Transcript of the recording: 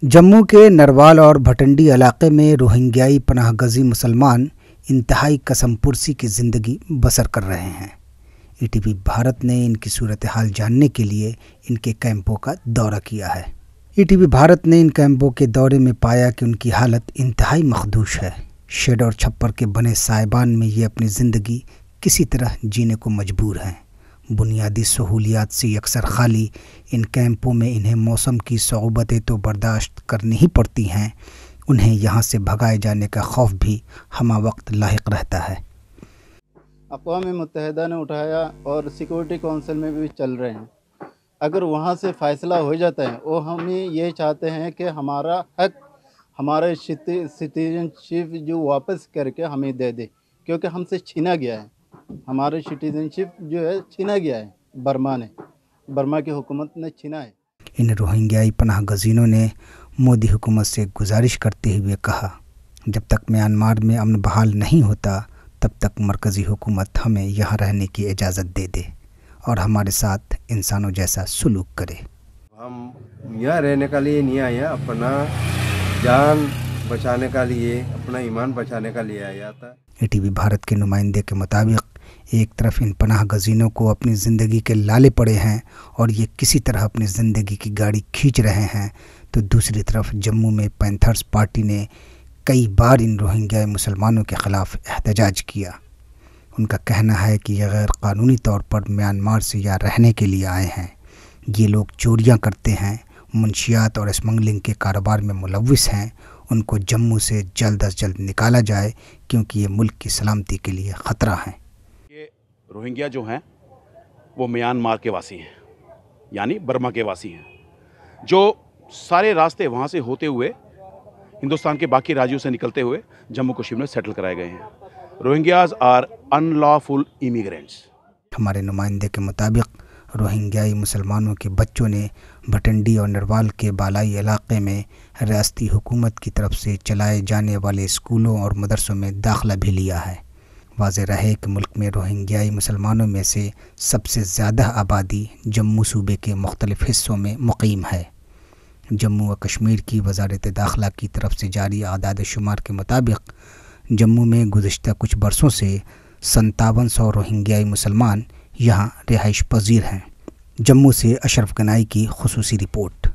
जम्मू के नरवाल और भटंडी इलाके में रोहिंग्याई पनाह गजी मुसलमान इंतहाई कसमपुरसी की ज़िंदगी बसर कर रहे हैं। ईटीवी भारत ने इनकी सूरत हाल जानने के लिए इनके कैंपों का दौरा किया है। ईटीवी भारत ने इन कैंपों के दौरे में पाया कि उनकी हालत इंतहाई मखदूश है। शेड और छप्पर के बने साइबान में ये अपनी ज़िंदगी किसी तरह जीने को मजबूर हैं। बुनियादी सहूलियात से अक्सर खाली इन कैंपों में इन्हें मौसम की सऊबतें तो बर्दाश्त करनी ही पड़ती हैं, उन्हें यहाँ से भगाए जाने का खौफ भी हमा वक्त लाहिक रहता है। अक़वाम मुत्तहिदा ने उठाया और सिक्योरिटी काउंसिल में भी चल रहे हैं। अगर वहाँ से फ़ैसला हो जाता है और हम ये चाहते हैं कि हमारा हक, हमारे सिटीजनशिप जो वापस करके हमें दे दे, क्योंकि हमसे छीना गया है। हमारे सिटीजनशिप जो है छीना गया है, बर्मा की हुकूमत ने छीना है। इन रोहिंग्याई पनाह गजीनों ने मोदी हुकूमत से गुजारिश करते हुए कहा, जब तक म्यांमार में अमन बहाल नहीं होता तब तक मरकज़ी हुकूमत हमें यहाँ रहने की इजाज़त दे दे और हमारे साथ इंसानों जैसा सलूक करे। हम यहाँ रहने के लिए नहीं आए हैं, अपना जान बचाने का लिए, अपना ईमान बचाने का लिए आया था। ईटीवी भारत के नुमाइंदे के मुताबिक एक तरफ इन पनाह गजीनों को अपनी ज़िंदगी के लाले पड़े हैं और ये किसी तरह अपनी ज़िंदगी की गाड़ी खींच रहे हैं, तो दूसरी तरफ जम्मू में पैंथर्स पार्टी ने कई बार इन रोहिंग्या मुसलमानों के ख़िलाफ़ एहतजाज किया। उनका कहना है कि ये गैर कानूनी तौर पर म्यांमार से यहाँ रहने के लिए आए हैं। ये लोग चोरियाँ करते हैं, मुंशियात और स्मगलिंग के कारोबार में मुलव्विस हैं। उनको जम्मू से जल्द अज जल्द निकाला जाए, क्योंकि ये मुल्क की सलामती के लिए ख़तरा है। ये रोहिंग्या जो हैं वो म्यांमार के वासी हैं, यानी बर्मा के वासी हैं, जो सारे रास्ते वहाँ से होते हुए हिंदुस्तान के बाकी राज्यों से निकलते हुए जम्मू कश्मीर में सेटल कराए गए हैं। Rohingyas are unlawful immigrants. हमारे नुमाइंदे के मुताबिक रोहिंग्याई मुसलमानों के बच्चों ने भटंडी और नरवाल के बालाई इलाके में रियासती हुकूमत की तरफ से चलाए जाने वाले स्कूलों और मदरसों में दाखिला भी लिया है। वाज़ेह रहे कि मुल्क में रोहिंग्याई मुसलमानों में से सबसे ज़्यादा आबादी जम्मू सूबे के मुख्तलिफ़ हिस्सों में मुक़ीम है। जम्मू व कश्मीर की वज़ारत दाखिला की तरफ से जारी आदाद शुमार के मुताबिक जम्मू में गुज़िश्ता कुछ बरसों से 5700 रोहिंग्याई मुसलमान यहाँ रिहाइश पजीर हैं। जम्मू से अशरफ गनाई की खुसूसी रिपोर्ट।